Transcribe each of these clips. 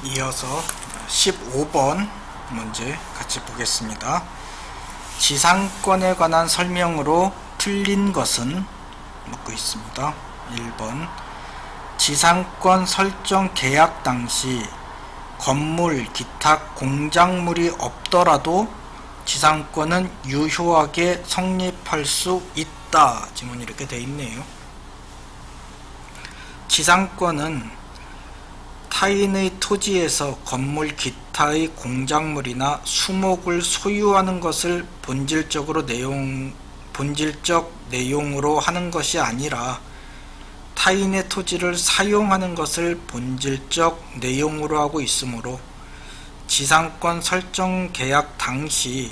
이어서 15번 문제 같이 보겠습니다. 지상권에 관한 설명으로 틀린 것은 묻고 있습니다. 1번 지상권 설정 계약 당시 건물, 기타 공작물이 없더라도 지상권은 유효하게 성립할 수 있다. 지문이 이렇게 되어 있네요. 지상권은 타인의 토지에서 건물 기타의 공작물이나 수목을 소유하는 것을 본질적 내용으로 하는 것이 아니라 타인의 토지를 사용하는 것을 본질적 내용으로 하고 있으므로 지상권 설정 계약 당시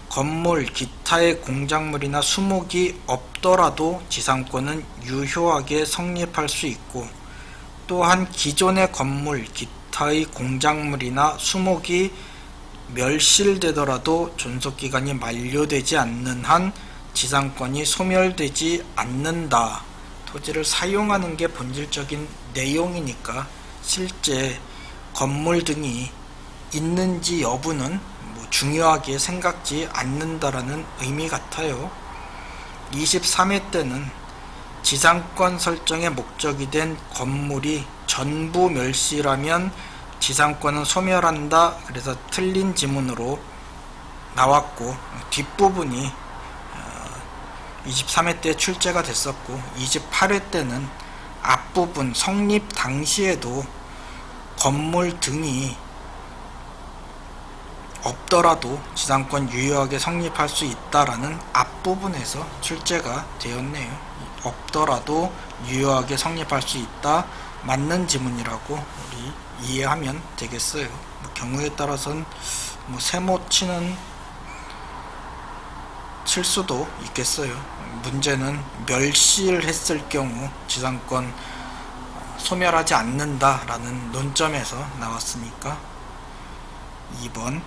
건물 기타의 공작물이나 수목이 없더라도 지상권은 유효하게 성립할 수 있고, 또한 기존의 건물, 기타의 공작물이나 수목이 멸실되더라도 존속기간이 만료되지 않는 한 지상권이 소멸되지 않는다. 토지를 사용하는 게 본질적인 내용이니까 실제 건물 등이 있는지 여부는 중요하게 생각지 않는다라는 의미 같아요. 23회 때는 지상권 설정의 목적이 된 건물이 전부 멸실하면 지상권은 소멸한다. 그래서 틀린 지문으로 나왔고, 뒷부분이 23회 때 출제가 됐었고, 28회 때는 앞부분 성립 당시에도 건물 등이 없더라도 지상권 유효하게 성립할 수 있다라는 앞부분에서 출제가 되었네요. 없더라도 유효하게 성립할 수 있다. 맞는 지문이라고 우리 이해하면 되겠어요. 경우에 따라서는 세모 칠 수도 있겠어요. 문제는 멸실했을 경우 지상권 소멸하지 않는다라는 논점에서 나왔으니까. 2번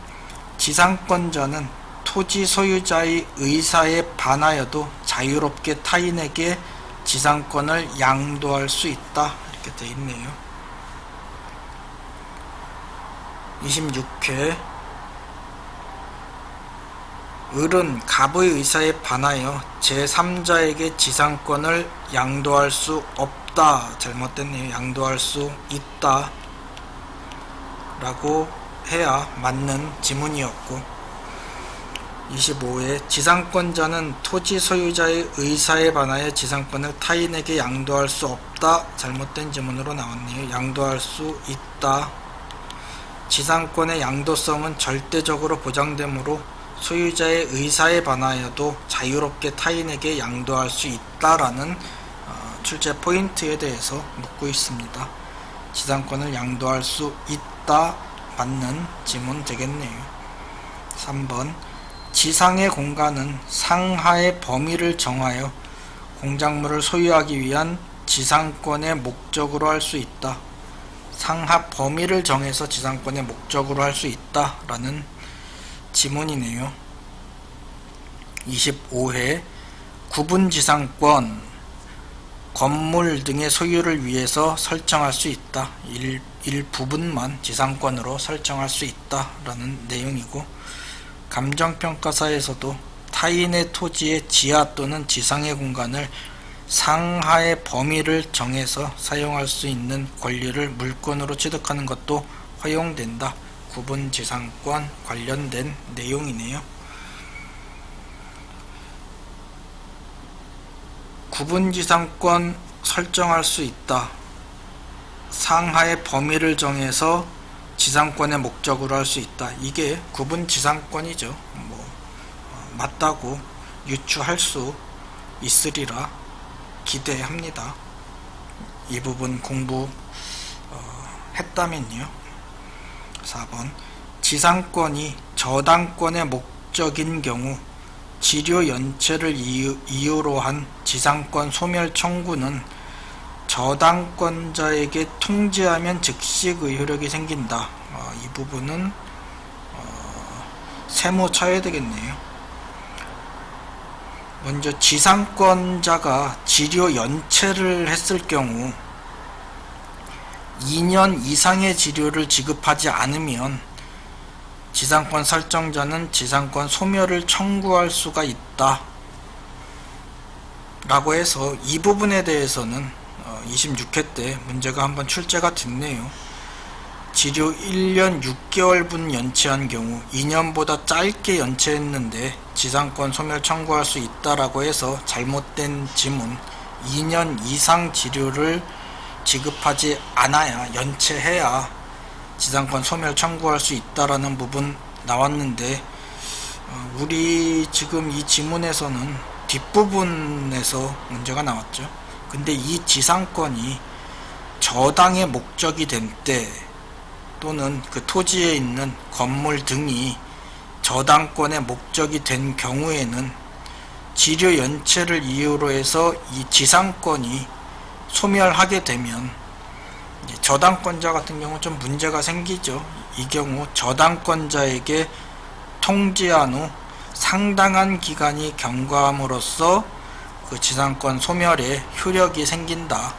지상권자는 토지 소유자의 의사에 반하여도 자유롭게 타인에게 지상권을 양도할 수 있다. 이렇게 되어 있네요. 26회 을은 갑의 의사에 반하여 제3자에게 지상권을 양도할 수 없다. 잘못됐네요. 양도할 수 있다 라고 해야 맞는 지문이었고, 25회 지상권자는 토지 소유자의 의사에 반하여 지상권을 타인에게 양도할 수 없다. 잘못된 지문으로 나왔네요. 양도할 수 있다. 지상권의 양도성은 절대적으로 보장되므로 소유자의 의사에 반하여도 자유롭게 타인에게 양도할 수 있다라는 출제 포인트에 대해서 묻고 있습니다. 지상권을 양도할 수 있다. 맞는 지문 되겠네요. 3번 지상의 공간은 상하의 범위를 정하여 공작물을 소유하기 위한 지상권의 목적으로 할 수 있다. 상하 범위를 정해서 지상권의 목적으로 할 수 있다 라는 지문이네요. 25회 구분 지상권 건물 등의 소유를 위해서 설정할 수 있다. 일부분만 지상권으로 설정할 수 있다 라는 내용이고, 감정평가사에서도 타인의 토지의 지하 또는 지상의 공간을 상하의 범위를 정해서 사용할 수 있는 권리를 물권으로 취득하는 것도 허용된다. 구분지상권 관련된 내용이네요. 구분지상권 설정할 수 있다. 상하의 범위를 정해서 지상권의 목적으로 할 수 있다. 이게 구분지상권이죠. 맞다고 유추할 수 있으리라 기대합니다. 이 부분 공부 했다면요. 4번 지상권이 저당권의 목적인 경우 지료 연체를 이유로 한 지상권 소멸 청구는 저당권자에게 통지하면 즉시 의효력이 생긴다. 이 부분은 세모 쳐야 되겠네요. 먼저 지상권자가 지료 연체를 했을 경우 2년 이상의 치료를 지급하지 않으면 지상권 설정자는 지상권 소멸을 청구할 수가 있다 라고 해서 이 부분에 대해서는 26회 때 문제가 한번 출제가 됐네요. 치료 1년 6개월분 연체한 경우 2년보다 짧게 연체했는데 지상권 소멸 청구할 수 있다라고 해서 잘못된 지문, 2년 이상 치료를 지급하지 않아야 연체해야 지상권 소멸 청구할 수 있다라는 부분 나왔는데, 우리 지금 이 지문에서는 뒷부분에서 문제가 나왔죠. 근데 이 지상권이 저당의 목적이 된 때 또는 그 토지에 있는 건물 등이 저당권의 목적이 된 경우에는 지료 연체를 이유로 해서 이 지상권이 소멸하게 되면 저당권자 같은 경우 좀 문제가 생기죠. 이 경우 저당권자에게 통지한 후 상당한 기간이 경과함으로써 그 지상권 소멸에 효력이 생긴다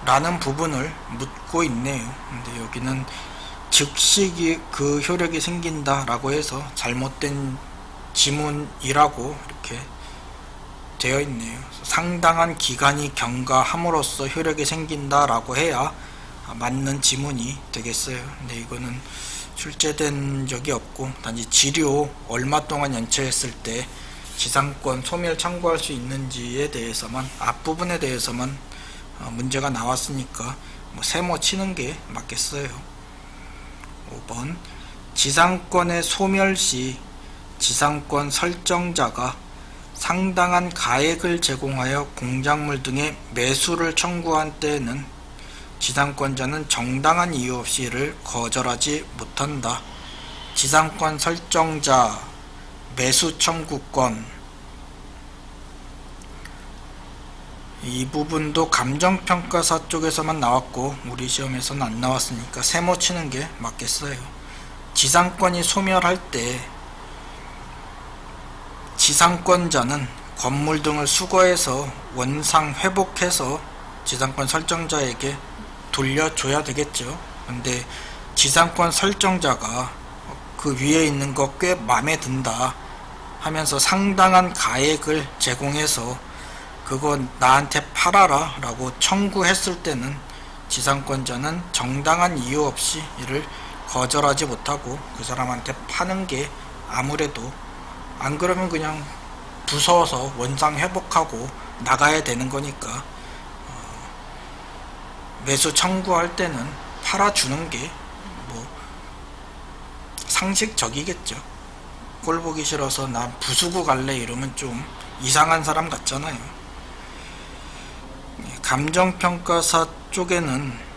라는 부분을 묻고 있네요. 근데 여기는 즉시 그 효력이 생긴다 라고 해서 잘못된 지문이라고 이렇게 되어 있네요. 상당한 기간이 경과함으로써 효력이 생긴다 라고 해야 맞는 지문이 되겠어요. 근데 이거는 출제된 적이 없고, 단지 지료 얼마 동안 연체했을 때 지상권 소멸 청구할 수 있는지에 대해서만, 앞부분에 대해서만 문제가 나왔으니까 세모 치는 게 맞겠어요. 5번 지상권의 소멸 시 지상권 설정자가 상당한 가액을 제공하여 공작물 등의 매수를 청구한 때에는 지상권자는 정당한 이유 없이 이를 거절하지 못한다. 지상권 설정자 매수 청구권, 이 부분도 감정평가사 쪽에서만 나왔고 우리 시험에서는 안 나왔으니까 세모 치는 게 맞겠어요. 지상권이 소멸할 때 지상권자는 건물 등을 수거해서 원상 회복해서 지상권 설정자에게 돌려줘야 되겠죠. 근데 지상권 설정자가 그 위에 있는 거 꽤 마음에 든다 하면서 상당한 가액을 제공해서 그거 나한테 팔아라 라고 청구했을 때는 지상권자는 정당한 이유 없이 이를 거절하지 못하고 그 사람한테 파는 게 아무래도, 안 그러면 그냥 부서워서 원상 회복하고 나가야 되는 거니까 매수 청구할 때는 팔아주는 게 뭐 상식적이겠죠. 꼴 보기 싫어서 나 부수고 갈래 이러면 좀 이상한 사람 같잖아요. 감정평가사 쪽에는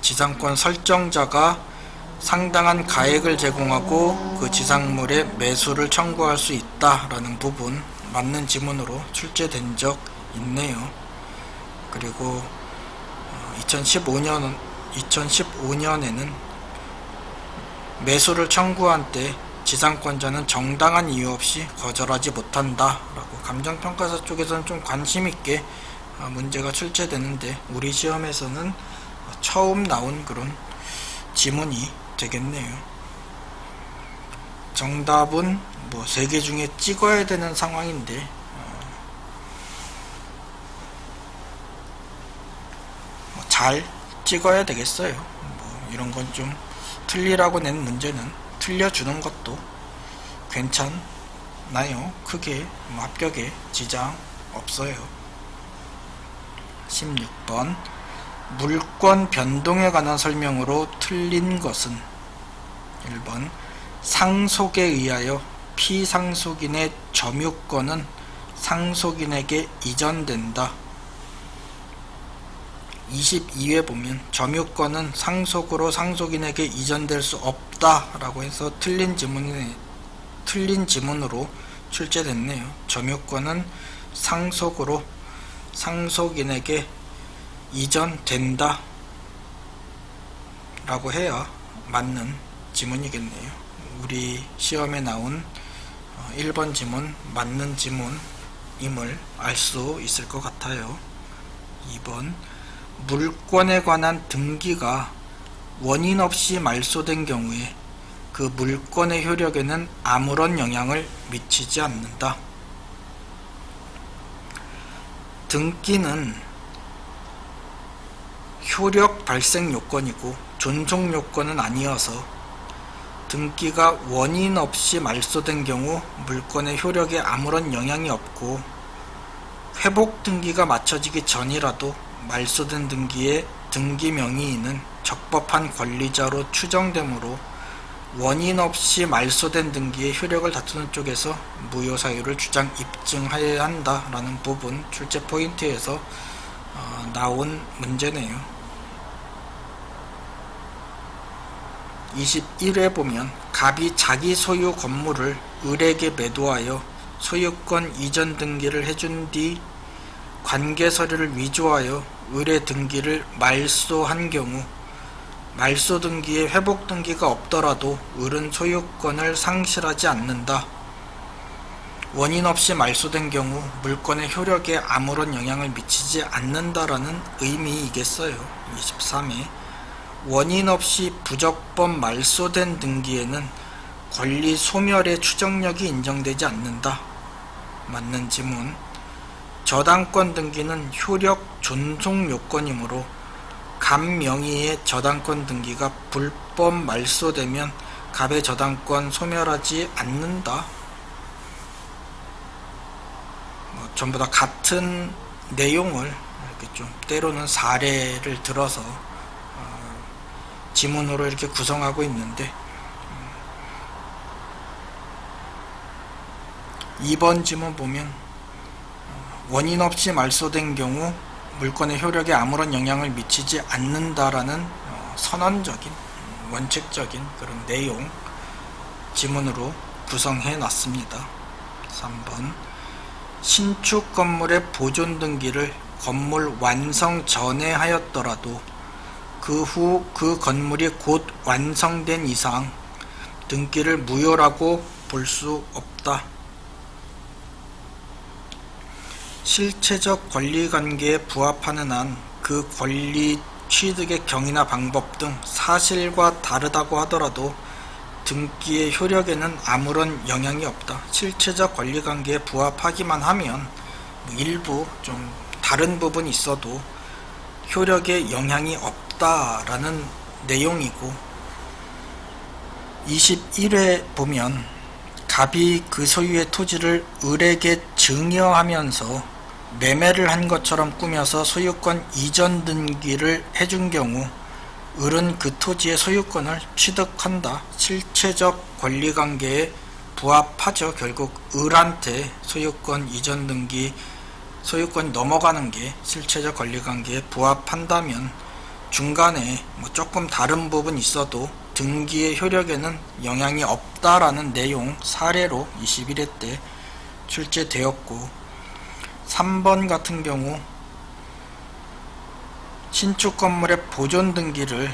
지상권 설정자가 상당한 가액을 제공하고 그 지상물의 매수를 청구할 수 있다라는 부분 맞는 지문으로 출제된 적 있네요. 그리고 2015년에는 매수를 청구한 때 지상권자는 정당한 이유 없이 거절하지 못한다 라고 감정평가사 쪽에서는 좀 관심있게 문제가 출제되는데, 우리 시험에서는 처음 나온 그런 지문이 되겠네요. 정답은 뭐 3개 중에 찍어야 되는 상황인데 잘 찍어야 되겠어요. 뭐 이런 건 좀 틀리라고 낸 문제는 틀려주는 것도 괜찮나요? 크게 합격에 지장 없어요. 16번 물권 변동에 관한 설명으로 틀린 것은 1번 상속에 의하여 피상속인의 점유권은 상속인에게 이전된다. 22회 보면 점유권은 상속으로 상속인에게 이전될 수 없다 라고 해서 틀린 지문으로 출제됐네요. 점유권은 상속으로 상속인에게 이전된다 라고 해야 맞는 지문이겠네요. 우리 시험에 나온 1번 지문 맞는 지문임을 알 수 있을 것 같아요. 2번 물권에 관한 등기가 원인 없이 말소된 경우에 그 물권의 효력에는 아무런 영향을 미치지 않는다. 등기는 효력 발생 요건이고 존속 요건은 아니어서 등기가 원인 없이 말소된 경우 물권의 효력에 아무런 영향이 없고 회복 등기가 마쳐지기 전이라도 말소된 등기의 등기 명의인은 적법한 권리자로 추정되므로 원인 없이 말소된 등기의 효력을 다투는 쪽에서 무효 사유를 주장 입증하여야 한다라는 부분 출제 포인트에서 나온 문제네요. 21회 보면 갑이 자기 소유 건물을 을에게 매도하여 소유권 이전 등기를 해준 뒤 관계 서류를 위조하여 을의 등기를 말소한 경우 말소 등기에 회복 등기가 없더라도 을은 소유권을 상실하지 않는다. 원인 없이 말소된 경우 물권의 효력에 아무런 영향을 미치지 않는다라는 의미이겠어요. 23회 원인 없이 부적법 말소된 등기에는 권리 소멸의 추정력이 인정되지 않는다. 맞는 지문. 저당권 등기는 효력 존속 요건이므로 갑 명의의 저당권 등기가 불법 말소되면 갑의 저당권 소멸하지 않는다. 전부 다 같은 내용을 이렇게 좀 때로는 사례를 들어서 지문으로 이렇게 구성하고 있는데 2번 지문 보면 원인 없이 말소된 경우 물권의 효력에 아무런 영향을 미치지 않는다라는 선언적인 원칙적인 그런 내용 지문으로 구성해 놨습니다. 3번 신축 건물의 보존 등기를 건물 완성 전에 하였더라도 그 후 그 건물이 곧 완성된 이상 등기를 무효라고 볼 수 없다. 실체적 권리관계에 부합하는 한 그 권리 취득의 경위나 방법 등 사실과 다르다고 하더라도 등기의 효력에는 아무런 영향이 없다. 실체적 권리관계에 부합하기만 하면 일부 좀 다른 부분이 있어도 효력에 영향이 없다라는 내용이고 21회 보면 갑이 그 소유의 토지를 을에게 증여하면서 매매를 한 것처럼 꾸며서 소유권 이전 등기를 해준 경우 을은 그 토지의 소유권을 취득한다. 실체적 권리관계에 부합하죠. 결국 을한테 소유권 이전 등기 소유권이 넘어가는 게 실체적 권리관계에 부합한다면 중간에 조금 다른 부분이 있어도 등기의 효력에는 영향이 없다라는 내용 사례로 21회 때 출제되었고 3번 같은 경우 신축 건물의 보존 등기를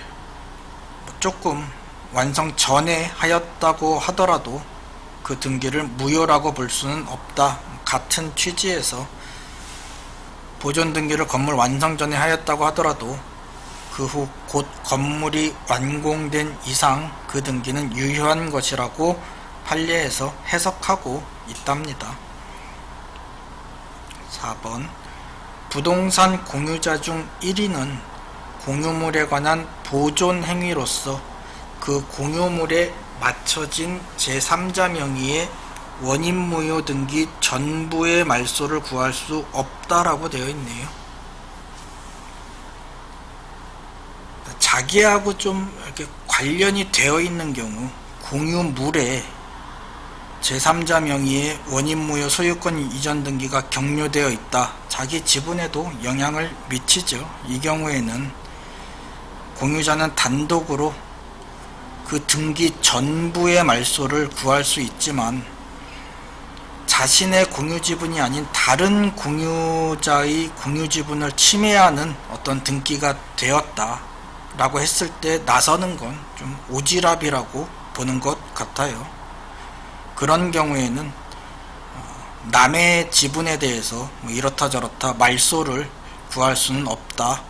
조금 완성 전에 하였다고 하더라도 그 등기를 무효라고 볼 수는 없다. 같은 취지에서 보존 등기를 건물 완성 전에 하였다고 하더라도 그 후 곧 건물이 완공된 이상 그 등기는 유효한 것이라고 판례에서 해석하고 있답니다. 4번 부동산 공유자 중 1인은 공유물에 관한 보존 행위로서 그 공유물에 맞춰진 제3자 명의의 원인무효 등기 전부의 말소를 구할 수 없다라고 되어 있네요. 자기하고 좀 이렇게 관련이 되어 있는 경우 공유물에 제3자 명의의 원인무효 소유권 이전 등기가 격려되어 있다. 자기 지분에도 영향을 미치죠. 이 경우에는 공유자는 단독으로 그 등기 전부의 말소를 구할 수 있지만 자신의 공유 지분이 아닌 다른 공유자의 공유 지분을 침해하는 어떤 등기가 되었다 라고 했을 때 나서는 건 좀 오지랖이라고 보는 것 같아요. 그런 경우에는 남의 지분에 대해서 이렇다 저렇다 말소를 구할 수는 없다.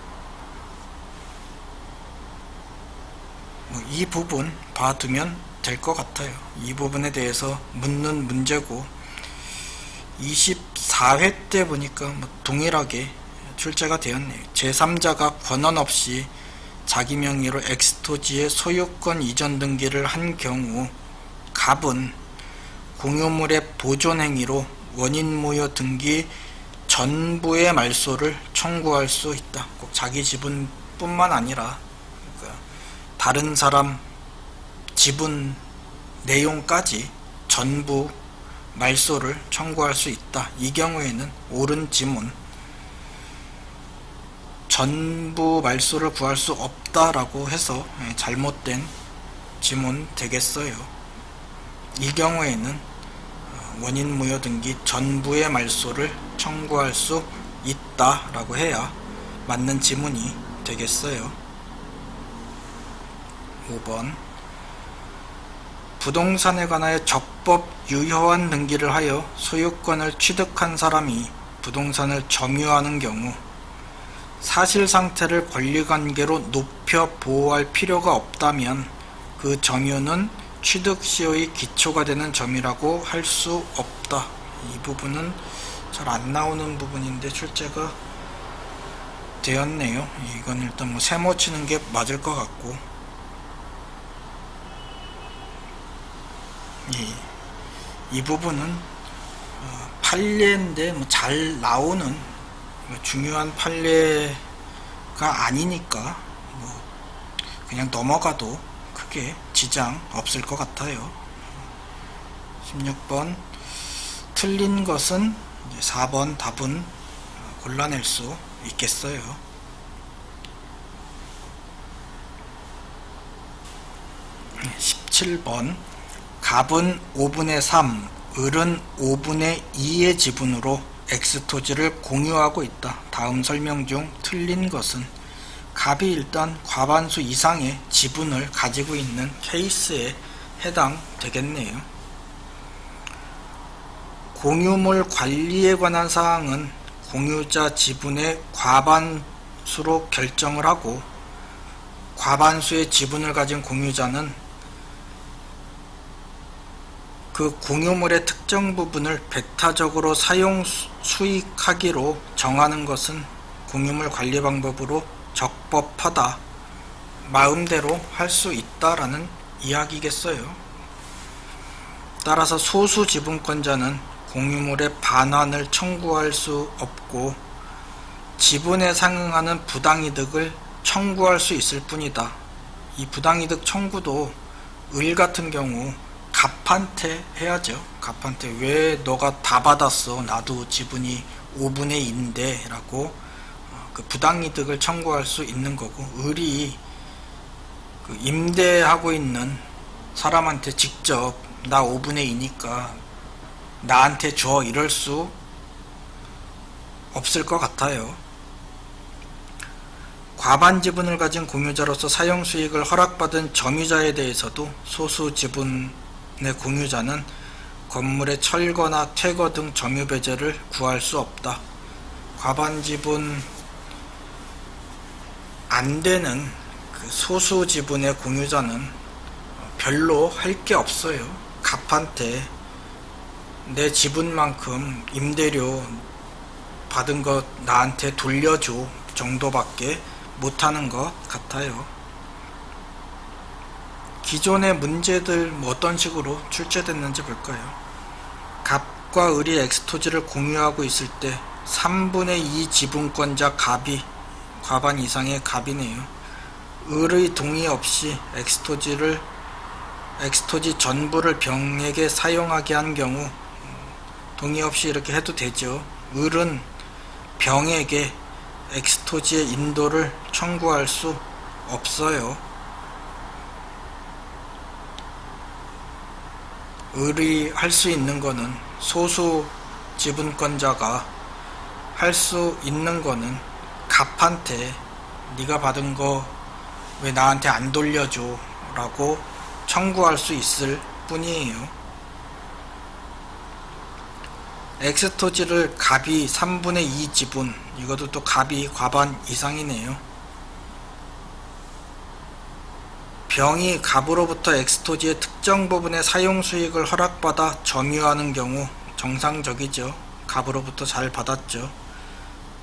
이 부분 봐두면 될 것 같아요. 이 부분에 대해서 묻는 문제고 24회 때 보니까 동일하게 출제가 되었네요. 제3자가 권한 없이 자기 명의로 엑스토지의 소유권 이전 등기를 한 경우 갑은 공유물의 보존 행위로 원인무효 등기 전부의 말소를 청구할 수 있다. 꼭 자기 지분뿐만 아니라 다른 사람 지분 내용까지 전부 말소를 청구할 수 있다. 이 경우에는 옳은 지문, 전부 말소를 구할 수 없다라고 해서 잘못된 지문 되겠어요. 이 경우에는 원인무효 등기 전부의 말소를 청구할 수 있다라고 해야 맞는 지문이 되겠어요. 5번 부동산에 관하여 적법 유효한 등기를 하여 소유권을 취득한 사람이 부동산을 점유하는 경우 사실상태를 권리관계로 높여 보호할 필요가 없다면 그 점유는 취득 시효의 기초가 되는 점이라고 할 수 없다. 이 부분은 잘 안 나오는 부분인데 출제가 되었네요. 이건 일단 세모 치는 게 맞을 것 같고 이 부분은 판례인데 잘 나오는 중요한 판례가 아니니까 그냥 넘어가도 크게 지장 없을 것 같아요. 16번 틀린 것은 4번 답은 골라낼 수 있겠어요. 17번 갑은 5분의 3, 을은 5분의 2의 지분으로 X토지를 공유하고 있다. 다음 설명 중 틀린 것은 갑이 일단 과반수 이상의 지분을 가지고 있는 케이스에 해당되겠네요. 공유물 관리에 관한 사항은 공유자 지분의 과반수로 결정을 하고 과반수의 지분을 가진 공유자는 그 공유물의 특정 부분을 배타적으로 사용 수익하기로 정하는 것은 공유물 관리 방법으로 적법하다. 마음대로 할 수 있다라는 이야기겠어요. 따라서 소수 지분권자는 공유물의 반환을 청구할 수 없고 지분에 상응하는 부당이득을 청구할 수 있을 뿐이다. 이 부당이득 청구도 을 같은 경우 갑한테 해야죠. 갑한테 왜 너가 다 받았어? 나도 지분이 5분의 2인데 라고 그 부당이득을 청구할 수 있는 거고 을이 그 임대하고 있는 사람한테 직접 나 5분의 2니까 나한테 줘 이럴 수 없을 것 같아요. 과반 지분을 가진 공유자로서 사용 수익을 허락받은 점유자에 대해서도 소수 지분의 공유자는 건물의 철거나 퇴거 등 점유 배제를 구할 수 없다. 과반 지분 안 되는 그 소수 지분의 공유자는 별로 할 게 없어요. 갑한테 내 지분만큼 임대료 받은 것 나한테 돌려줘 정도밖에 못하는 것 같아요. 기존의 문제들 어떤 식으로 출제됐는지 볼까요? 갑과 을이 엑스토지를 공유하고 있을 때 3분의 2 지분권자 갑이 과반 이상의 갑이네요. 을의 동의 없이 엑스토지 전부를 병에게 사용하게 한 경우 동의 없이 이렇게 해도 되죠. 을은 병에게 엑스토지의 인도를 청구할 수 없어요. 을이 할 수 있는 거는 소수 지분권자가 할 수 있는 거는 갑한테 네가 받은 거 왜 나한테 안 돌려줘 라고 청구할 수 있을 뿐이에요. X토지를 갑이 3분의 2 지분, 이것도 또 갑이 과반 이상이네요. 병이 갑으로부터 X토지의 특정 부분의 사용 수익을 허락받아 점유하는 경우 정상적이죠. 갑으로부터 잘 받았죠.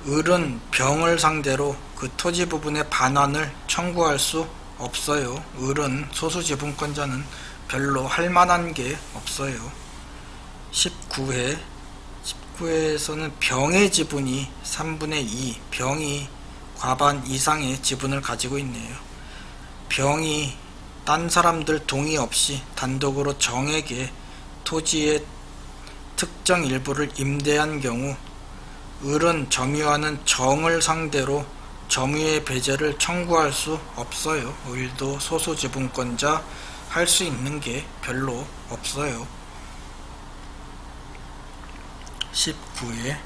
을은 병을 상대로 그 토지 부분의 반환을 청구할 수 없어요. 을은 소수지분권자는 별로 할 만한 게 없어요. 19회에서는 병의 지분이 3분의 2, 병이 과반 이상의 지분을 가지고 있네요. 병이 딴 사람들 동의 없이 단독으로 정에게 토지의 특정 일부를 임대한 경우 을은 점유하는 정을 상대로 점유의 배제를 청구할 수 없어요. 을도 소수지분권자 할 수 있는 게 별로 없어요. 19회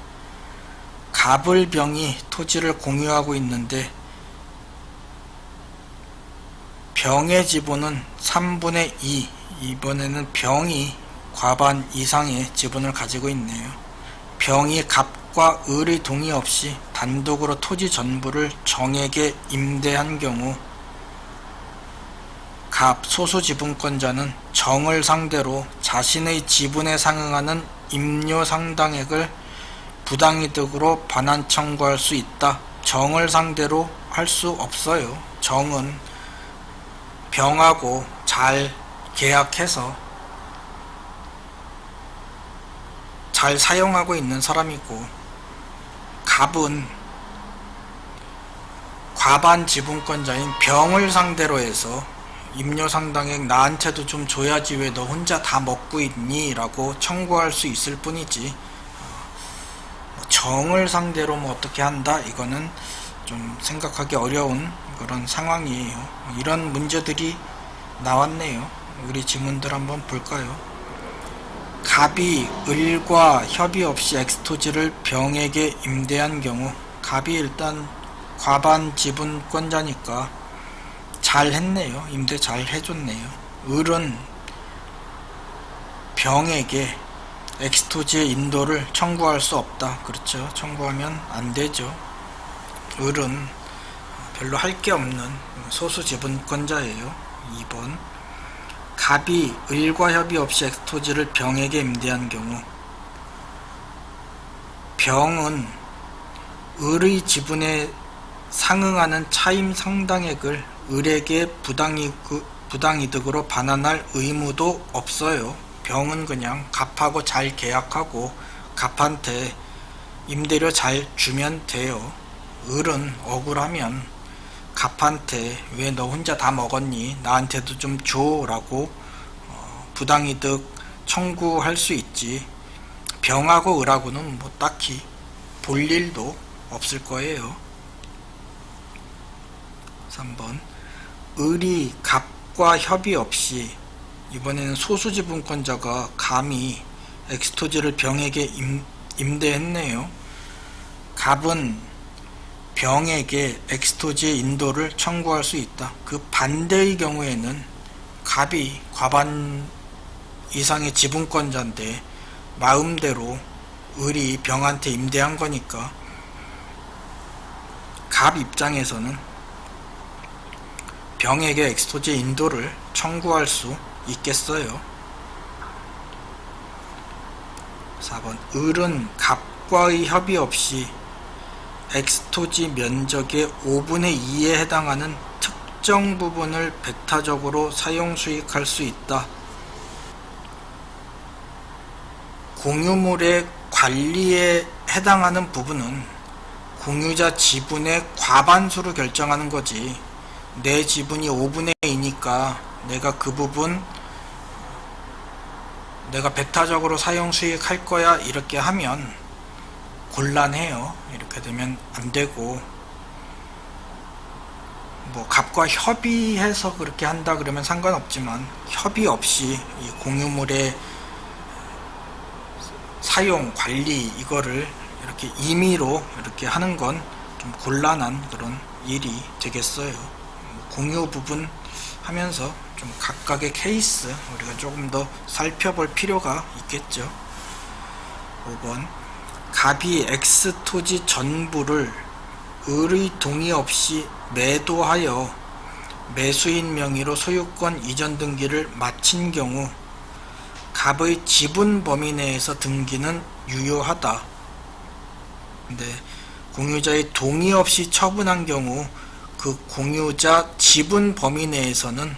갑을 병이 토지를 공유하고 있는데 병의 지분은 3분의 2, 이번에는 병이 과반 이상의 지분을 가지고 있네요. 병이 갑과 을의 동의 없이 단독으로 토지 전부를 정에게 임대한 경우 갑 소수지분권자는 정을 상대로 자신의 지분에 상응하는 임료 상당액을 부당이득으로 반환 청구할 수 있다. 정을 상대로 할 수 없어요. 정은 병하고 잘 계약해서 잘 사용하고 있는 사람이고, 갑은 과반 지분권자인 병을 상대로 해서 임료 상당액 나한테도 좀 줘야지 왜 너 혼자 다 먹고 있니? 라고 청구할 수 있을 뿐이지, 정을 상대로 뭐 어떻게 한다? 이거는 좀 생각하기 어려운 그런 상황이에요. 이런 문제들이 나왔네요. 우리 지문들 한번 볼까요? 갑이 을과 협의 없이 X토지를 병에게 임대한 경우, 갑이 일단 과반 지분권자니까 잘 했네요. 임대 잘 해줬네요. 을은 병에게 X토지의 인도를 청구할 수 없다. 그렇죠. 청구하면 안 되죠. 을은 별로 할 게 없는 소수지분권자예요. 2번 갑이 을과 협의 없이 X토지를 병에게 임대한 경우, 병은 을의 지분에 상응하는 차임 상당액을 을에게 부당이득으로 반환할 의무도 없어요. 병은 그냥 갑하고 잘 계약하고 갑한테 임대료 잘 주면 돼요. 을은 억울하면 갑한테 왜 너 혼자 다 먹었니? 나한테도 좀 줘 라고 부당이득 청구할 수 있지, 병하고 을하고는 뭐 딱히 볼 일도 없을 거예요. 3번 을이 갑과 협의 없이, 이번에는 소수지분권자가 감히 X토지를 병에게 임대했네요. 갑은 병에게 X토지의 인도를 청구할 수 있다. 그 반대의 경우에는 갑이 과반 이상의 지분권자인데 마음대로 을이 병한테 임대한 거니까 갑 입장에서는 병에게 X토지의 인도를 청구할 수 있겠어요. 4번 을은 갑과의 협의 없이 X토지 면적의 5분의 2에 해당하는 특정 부분을 배타적으로 사용 수익할 수 있다. 공유물의 관리에 해당하는 부분은 공유자 지분의 과반수로 결정하는 거지, 내 지분이 5분의 2니까 내가 그 부분 내가 배타적으로 사용 수익할 거야 이렇게 하면 곤란해요. 이렇게 되면 안 되고, 뭐 갑과 협의해서 그렇게 한다 그러면 상관없지만 협의 없이 이 공유물의 사용 관리 이거를 이렇게 임의로 이렇게 하는 건 좀 곤란한 그런 일이 되겠어요. 공유 부분 하면서 좀 각각의 케이스 우리가 조금 더 살펴볼 필요가 있겠죠. 5번 갑이 X 토지 전부를 을의 동의 없이 매도하여 매수인 명의로 소유권 이전 등기를 마친 경우 갑의 지분 범위 내에서 등기는 유효하다. 근데 공유자의 동의 없이 처분한 경우 그 공유자 지분 범위 내에서는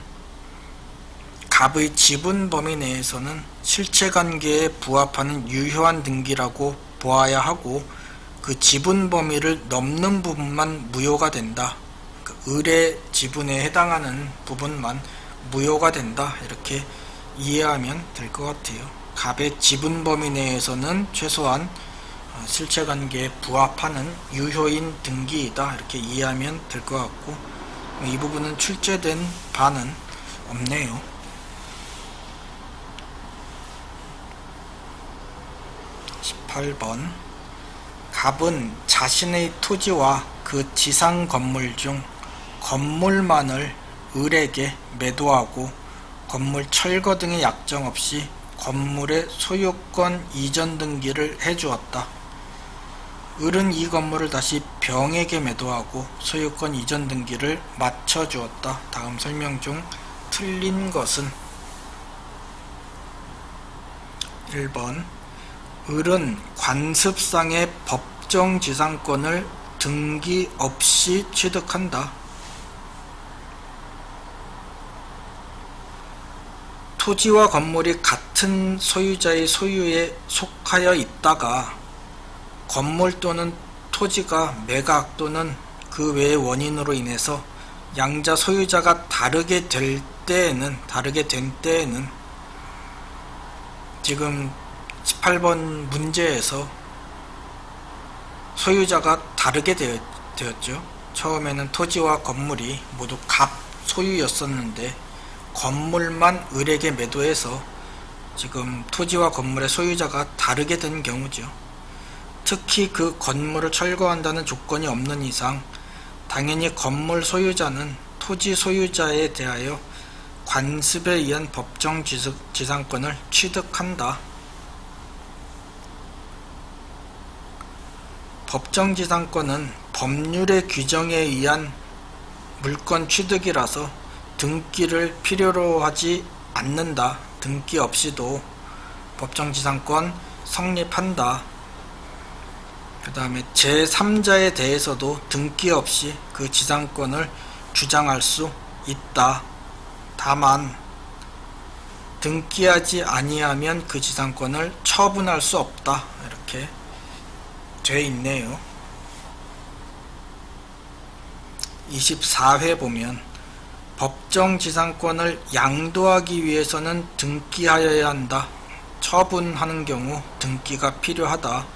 갑의 지분 범위 내에서는 실체관계에 부합하는 유효한 등기라고 보아야 하고 그 지분 범위를 넘는 부분만 무효가 된다. 을의 지분에 해당하는 부분만 무효가 된다. 이렇게 이해하면 될 것 같아요. 갑의 지분 범위 내에서는 최소한 실체관계에 부합하는 유효인 등기이다. 이렇게 이해하면 될 것 같고 이 부분은 출제된 바는 없네요. 18번 갑은 자신의 토지와 그 지상 건물 중 건물만을 을에게 매도하고 건물 철거 등의 약정 없이 건물의 소유권 이전 등기를 해주었다. 을은 이 건물을 다시 병에게 매도하고 소유권 이전 등기를 마쳐주었다. 다음 설명 중 틀린 것은 1번 을은 관습상의 법정지상권을 등기 없이 취득한다. 토지와 건물이 같은 소유자의 소유에 속하여 있다가 건물 또는 토지가 매각 또는 그 외의 원인으로 인해서 양자 소유자가 다르게 된 때에는 지금 18번 문제에서 소유자가 다르게 되었죠. 처음에는 토지와 건물이 모두 갑 소유였었는데 건물만 을에게 매도해서 지금 토지와 건물의 소유자가 다르게 된 경우죠. 특히 그 건물을 철거한다는 조건이 없는 이상 당연히 건물 소유자는 토지 소유자에 대하여 관습에 의한 법정 지상권을 취득한다. 법정 지상권은 법률의 규정에 의한 물권 취득이라서 등기를 필요로 하지 않는다. 등기 없이도 법정 지상권 성립한다. 그 다음에 제3자에 대해서도 등기 없이 그 지상권을 주장할 수 있다. 다만 등기하지 아니하면 그 지상권을 처분할 수 없다. 이렇게 돼 있네요. 24회 보면 법정 지상권을 양도하기 위해서는 등기하여야 한다. 처분하는 경우 등기가 필요하다.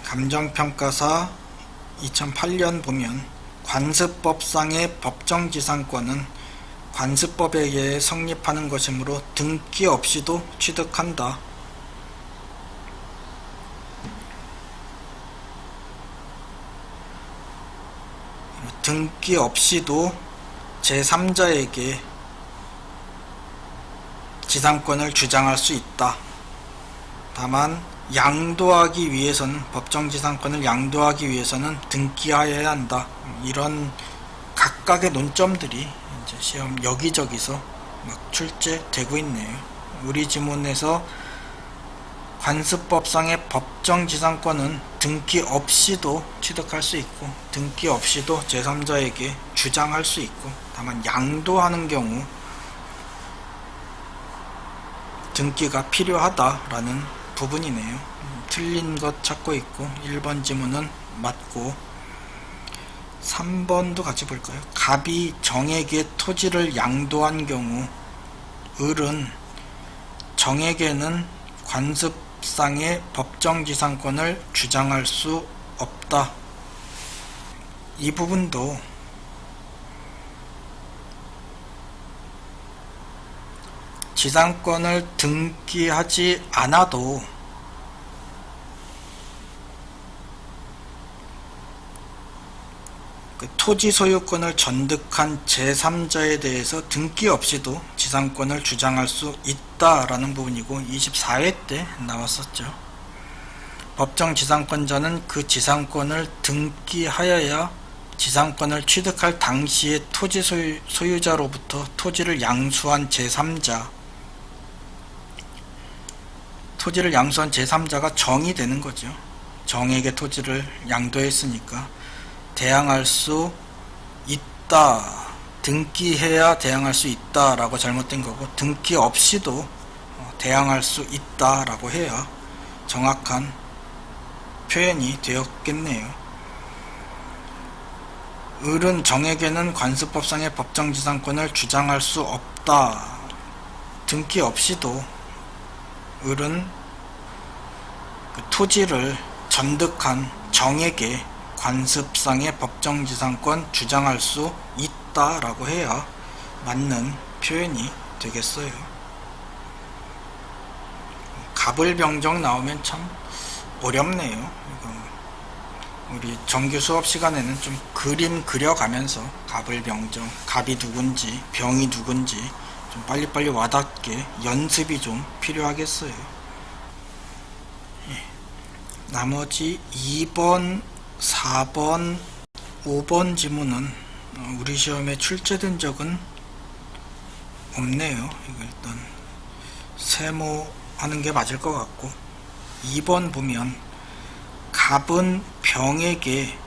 감정평가사 2008년 보면 관습법상의 법정 지상권은 관습법에 의해 성립하는 것이므로 등기 없이도 취득한다. 등기 없이도 제3자에게 지상권을 주장할 수 있다. 다만 양도하기 위해서는 법정 지상권을 양도하기 위해서는 등기하여야 한다. 이런 각각의 논점들이 이제 시험 여기저기서 막 출제되고 있네요. 우리 지문에서 관습법상의 법정 지상권은 등기 없이도 취득할 수 있고 등기 없이도 제3자에게 주장할 수 있고 다만 양도하는 경우 등기가 필요하다라는 부분이네요. 틀린 것 찾고 있고 1번 지문은 맞고 3번도 같이 볼까요? 갑이 정에게 토지를 양도한 경우 을은 정에게는 관습상의 법정지상권을 주장할 수 없다. 이 부분도 지상권을 등기하지 않아도 그 토지 소유권을 전득한 제3자에 대해서 등기 없이도 지상권을 주장할 수 있다라는 부분이고 24회 때 나왔었죠. 법정 지상권자는 그 지상권을 등기하여야 지상권을 취득할 당시의 토지 소유자로부터 토지를 양수한 제3자, 토지를 양수한 제3자가 정이 되는 거죠. 정에게 토지를 양도했으니까 대항할 수 있다, 등기해야 대항할 수 있다 라고 잘못된 거고, 등기 없이도 대항할 수 있다 라고 해야 정확한 표현이 되었겠네요. 을은 정에게는 관습법상의 법정지상권을 주장할 수 없다. 등기 없이도 을은 그 토지를 전득한 정에게 관습상의 법정지상권 주장할 수 있다라고 해야 맞는 표현이 되겠어요. 갑을병정 나오면 참 어렵네요. 우리 정규 수업 시간에는 좀 그림 그려가면서 갑을병정, 갑이 누군지 병이 누군지 좀 빨리빨리 와닿게 연습이 좀 필요하겠어요. 나머지 2번, 4번, 5번 지문은 우리 시험에 출제된 적은 없네요. 이거 일단 세모하는 게 맞을 것 같고, 2번 보면 갑은 병에게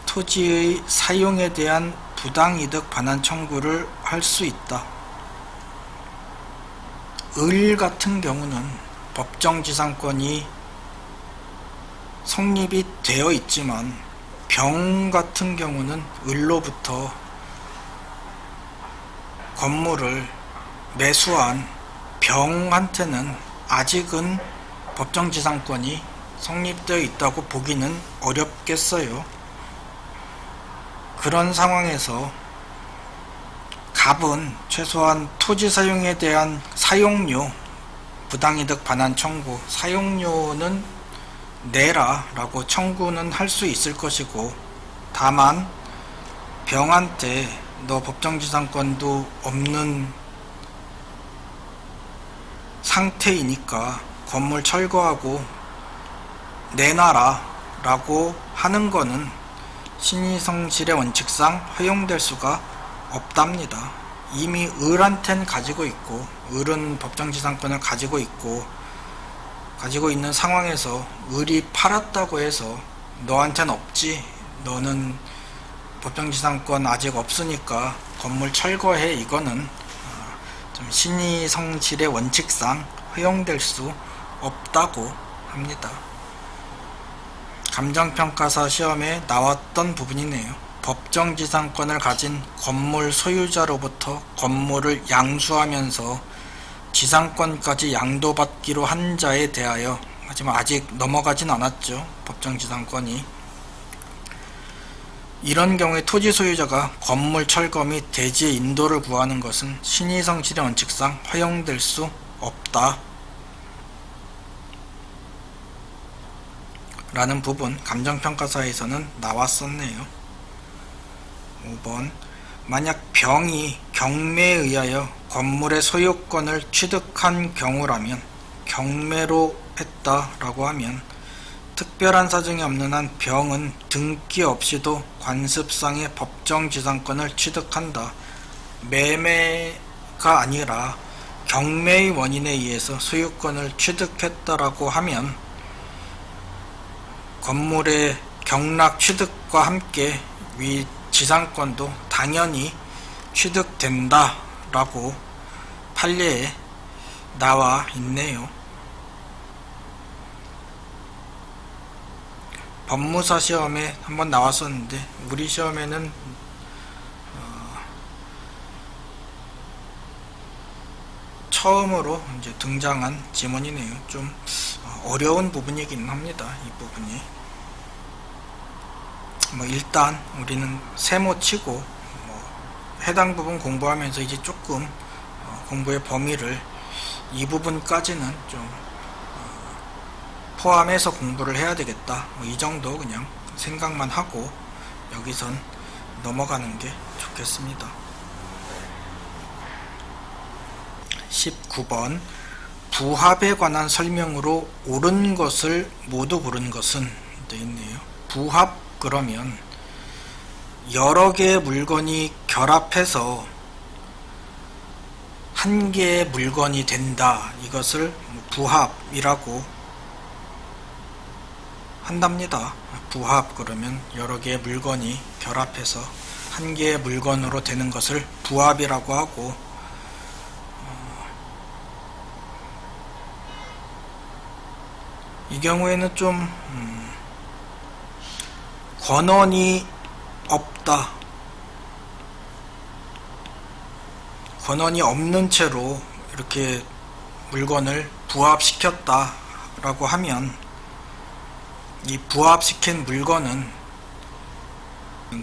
토지의 사용에 대한 부당이득 반환 청구를 할 수 있다. 을 같은 경우는 법정지상권이 성립이 되어 있지만 병 같은 경우는 을로부터 건물을 매수한 병한테는 아직은 법정지상권이 성립되어 있다고 보기는 어렵겠어요. 그런 상황에서 갑은 최소한 토지 사용에 대한 사용료, 부당이득 반환 청구, 사용료는 내라 라고 청구는 할 수 있을 것이고, 다만 병한테 너 법정지상권도 없는 상태이니까 건물 철거하고 내놔라 라고 하는 거는 신의성실의 원칙상 허용될 수가 없답니다. 이미 을한텐 가지고 있고, 을은 법정지상권을 가지고 있는 상황에서 을이 팔았다고 해서 너한텐 없지, 너는 법정지상권 아직 없으니까 건물 철거해, 이거는 좀 신의성실의 원칙상 허용될 수 없다고 합니다. 감정평가사 시험에 나왔던 부분이네요. 법정지상권을 가진 건물 소유자로부터 건물을 양수하면서 지상권까지 양도받기로 한 자에 대하여, 하지만 아직 넘어가진 않았죠, 법정지상권이. 이런 경우에 토지 소유자가 건물 철거 및 대지의 인도를 구하는 것은 신의성실의 원칙상 허용될 수 없다 라는 부분 감정평가사에서는 나왔었네요. 5번, 만약 병이 경매에 의하여 건물의 소유권을 취득한 경우라면, 경매로 했다라고 하면 특별한 사정이 없는 한 병은 등기 없이도 관습상의 법정지상권을 취득한다. 매매가 아니라 경매의 원인에 의해서 소유권을 취득했다라고 하면 건물의 경락 취득과 함께 위 지상권도 당연히 취득된다 라고 판례에 나와 있네요. 법무사 시험에 한번 나왔었는데 우리 시험에는 처음으로 이제 등장한 지문이네요. 좀 어려운 부분이긴 합니다. 이 부분이. 일단 우리는 세모 치고 해당 부분 공부하면서 이제 조금 공부의 범위를 이 부분까지는 좀 포함해서 공부를 해야 되겠다. 이 정도 그냥 생각만 하고 여기선 넘어가는 게 좋겠습니다. 19번 부합에 관한 설명으로 옳은 것을 모두 고른 것은 되어 있네요. 부합 그러면 여러 개의 물건이 결합해서 한 개의 물건이 된다. 이것을 부합이라고 한답니다. 부합 그러면 여러 개의 물건이 결합해서 한 개의 물건으로 되는 것을 부합이라고 하고, 이 경우에는 좀 권한이 없다, 권한이 없는 채로 이렇게 물건을 부합시켰다 라고 하면, 이 부합시킨 물건은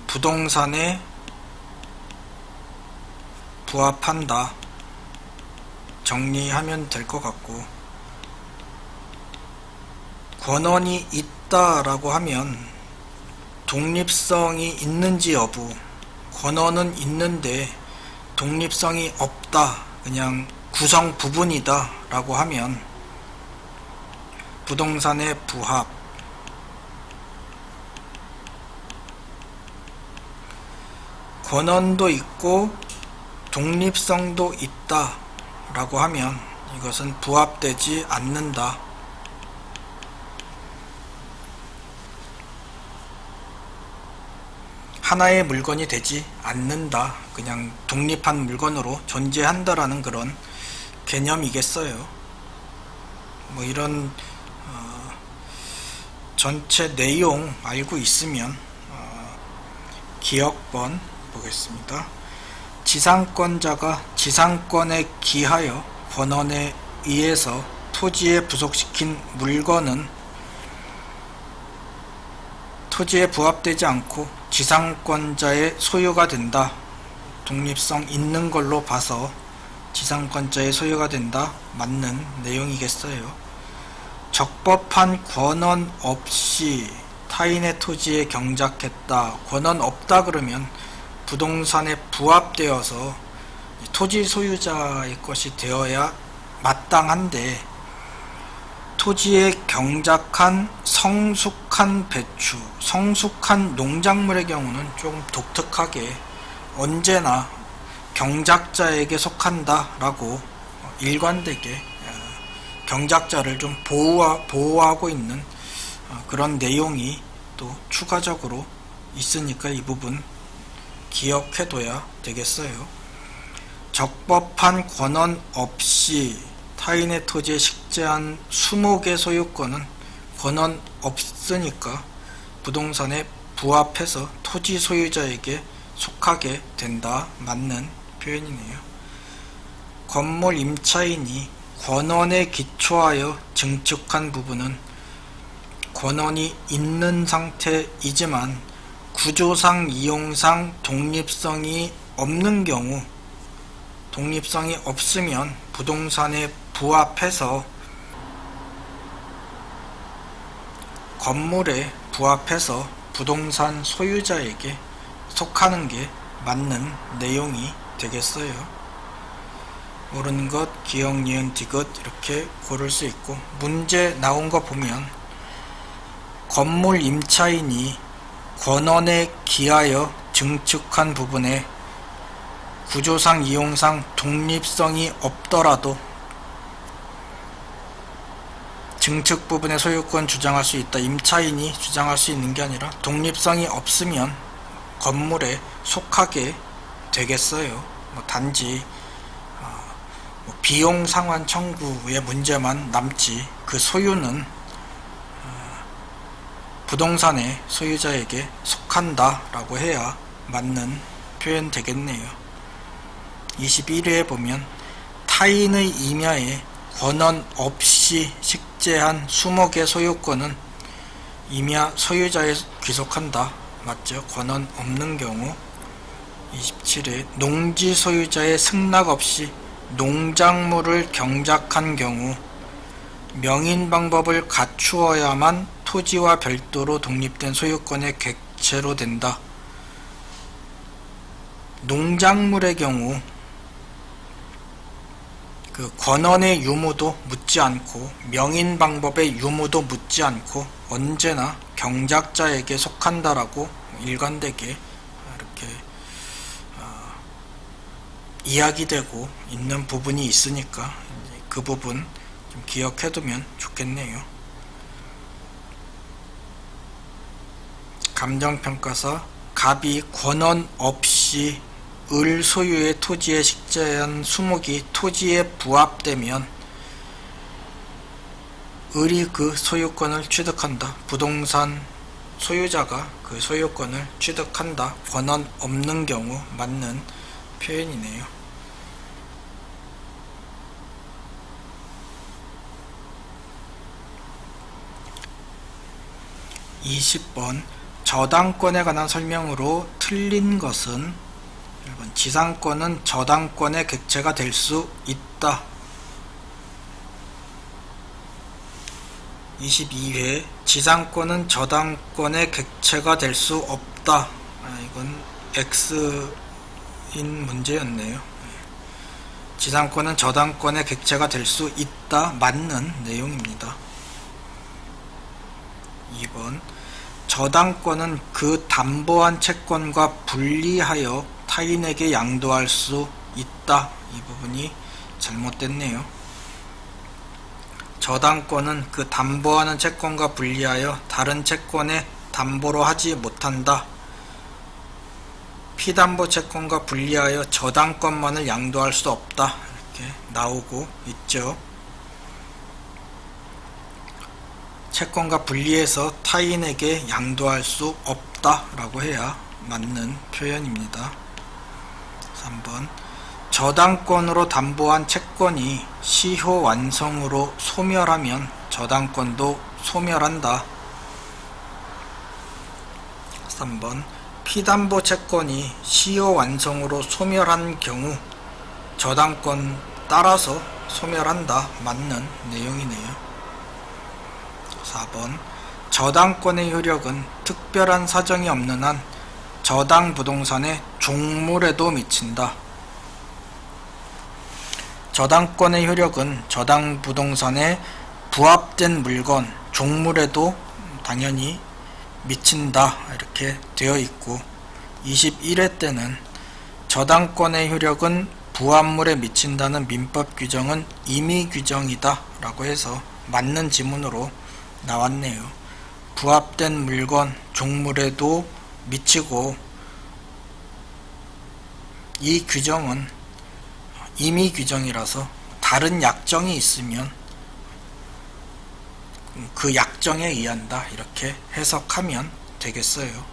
부동산에 부합한다 정리하면 될 것 같고, 권한이 있다 라고 하면 독립성이 있는지 여부, 권한은 있는데 독립성이 없다, 그냥 구성 부분이다 라고 하면 부동산의 부합, 권한도 있고 독립성도 있다 라고 하면 이것은 부합되지 않는다. 하나의 물건이 되지 않는다, 그냥 독립한 물건으로 존재한다라는 그런 개념이겠어요. 뭐 이런 전체 내용 알고 있으면 기억번 보겠습니다. 지상권자가 지상권에 기하여 권한에 의해서 토지에 부속시킨 물건은 토지에 부합되지 않고 지상권자의 소유가 된다. 독립성 있는 걸로 봐서 지상권자의 소유가 된다. 맞는 내용이겠어요. 적법한 권한 없이 타인의 토지에 경작했다. 권한 없다 그러면 부동산에 부합되어서 토지 소유자의 것이 되어야 마땅한데, 토지에 경작한 성숙한 배추, 성숙한 농작물의 경우는 좀 독특하게 언제나 경작자에게 속한다 라고 일관되게 경작자를 좀 보호하고 있는 그런 내용이 또 추가적으로 있으니까 이 부분 기억해둬야 되겠어요. 적법한 권한 없이 타인의 토지에 식재한 수목의 소유권은 권한 없으니까 부동산에 부합해서 토지 소유자에게 속하게 된다. 맞는 표현이네요. 건물 임차인이 권한에 기초하여 증축한 부분은 권한이 있는 상태이지만 구조상 이용상 독립성이 없는 경우, 독립성이 없으면 부동산에 부합해서 건물에 부합해서 부동산 소유자에게 속하는 게 맞는 내용이 되겠어요. 모르는 것, 기억, 니은, 디귿 이렇게 고를 수 있고, 문제 나온 거 보면 건물 임차인이 권한에 기하여 증축한 부분에 구조상 이용상 독립성이 없더라도 증축 부분의 소유권 주장할 수 있다. 임차인이 주장할 수 있는 게 아니라 독립성이 없으면 건물에 속하게 되겠어요. 단지 비용 상환 청구의 문제만 남지 그 소유는 부동산의 소유자에게 속한다 라고 해야 맞는 표현 되겠네요. 21회에 보면 타인의 임야에 권한 없이 식재한 수목의 소유권은 임야 소유자에 귀속한다. 맞죠? 권한 없는 경우. 27회 농지 소유자의 승낙 없이 농작물을 경작한 경우 명인 방법을 갖추어야만 토지와 별도로 독립된 소유권의 객체로 된다. 농작물의 경우 그 권원의 유무도 묻지 않고 명인 방법의 유무도 묻지 않고 언제나 경작자에게 속한다라고 일관되게 이렇게 이야기되고 있는 부분이 있으니까 그 부분 좀 기억해두면 좋겠네요. 감정평가서 갑이 권원 없이 을 소유의 토지에 식재한 수목이 토지에 부합되면 을이 그 소유권을 취득한다. 부동산 소유자가 그 소유권을 취득한다. 권원 없는 경우 맞는 표현이네요. 20번 저당권에 관한 설명으로 틀린 것은 1번 지상권은 저당권의 객체가 될 수 있다. 22회 지상권은 저당권의 객체가 될 수 없다. 이건 X인 문제였네요. 지상권은 저당권의 객체가 될 수 있다. 맞는 내용입니다. 2번 저당권은 그 담보한 채권과 분리하여 타인에게 양도할 수 있다. 이 부분이 잘못됐네요. 저당권은 그 담보하는 채권과 분리하여 다른 채권에 담보로 하지 못한다. 피담보 채권과 분리하여 저당권만을 양도할 수 없다. 이렇게 나오고 있죠. 채권과 분리해서 타인에게 양도할 수 없다 라고 해야 맞는 표현입니다. 3번 저당권으로 담보한 채권이 시효 완성으로 소멸하면 저당권도 소멸한다. 3번 피담보 채권이 시효 완성으로 소멸한 경우 저당권 따라서 소멸한다. 맞는 내용이네요. 4번 저당권의 효력은 특별한 사정이 없는 한 저당 부동산의 종물에도 미친다. 저당권의 효력은 저당 부동산에 부합된 물건, 종물에도 당연히 미친다. 이렇게 되어 있고 21회 때는 저당권의 효력은 부합물에 미친다는 민법 규정은 임의 규정이다 라고 해서 맞는 지문으로 나왔네요. 부합된 물건, 종물에도 미치고 이 규정은 임의 규정이라서 다른 약정이 있으면 그 약정에 의한다. 이렇게 해석하면 되겠어요.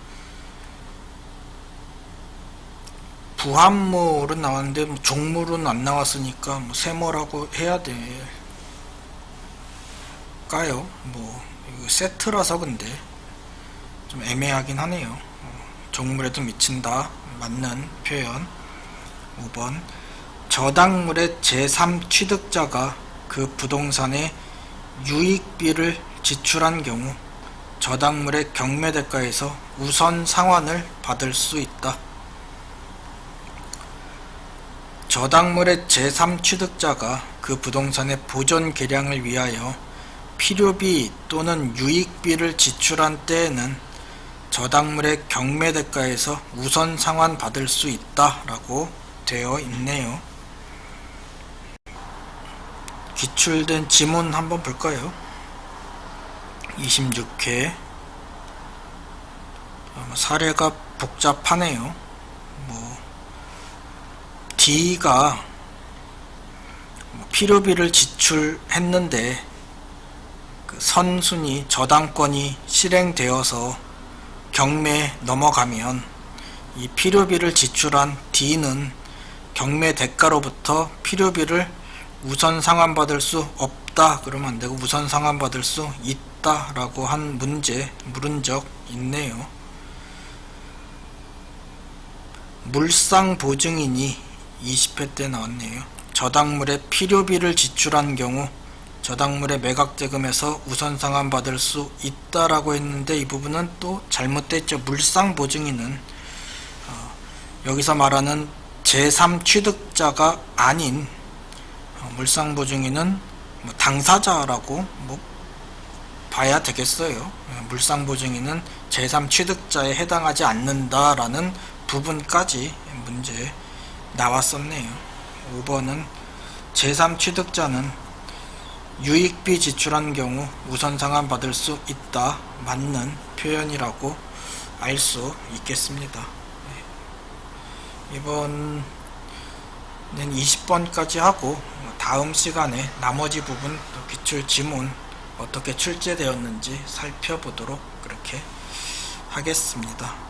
부합물은 나왔는데 종물은 안 나왔으니까 세모라고 해야 될까요? 이거 세트라서 근데 좀 애매하긴 하네요. 종물에도 미친다. 맞는 표현. 5번 저당물의 제3취득자가 그 부동산에 유익비를 지출한 경우 저당물의 경매대가에서 우선 상환을 받을 수 있다. 저당물의 제3취득자가 그 부동산의 보존 개량을 위하여 필요비 또는 유익비를 지출한 때에는 저당물의 경매대가에서 우선 상환 받을 수 있다 라고 되어 있네요. 기출된 지문 한번 볼까요? 26회 사례가 복잡하네요. D가 필요비를 지출했는데 그 선순위 저당권이 실행되어서 경매에 넘어가면 이 필요비를 지출한 D는 경매 대가로부터 필요비를 우선 상환받을 수 없다 그러면 안되고 우선 상환받을 수 있다 라고 한 문제 물은 적 있네요. 물상보증인이 20회 때 나왔네요. 저당물에 필요비를 지출한 경우 저당물의 매각대금에서 우선 상환받을 수 있다라고 했는데 이 부분은 또 잘못됐죠. 물상보증인은 여기서 말하는 제3취득자가 아닌 물상보증인은 당사자라고 봐야 되겠어요. 물상보증인은 제3취득자에 해당하지 않는다라는 부분까지 문제 나왔었네요. 5번은 제3취득자는 유익비 지출한 경우 우선 상환받을 수 있다. 맞는 표현이라고 알 수 있겠습니다. 이번엔 20번까지 하고 다음 시간에 나머지 부분 기출 지문 어떻게 출제되었는지 살펴보도록 그렇게 하겠습니다.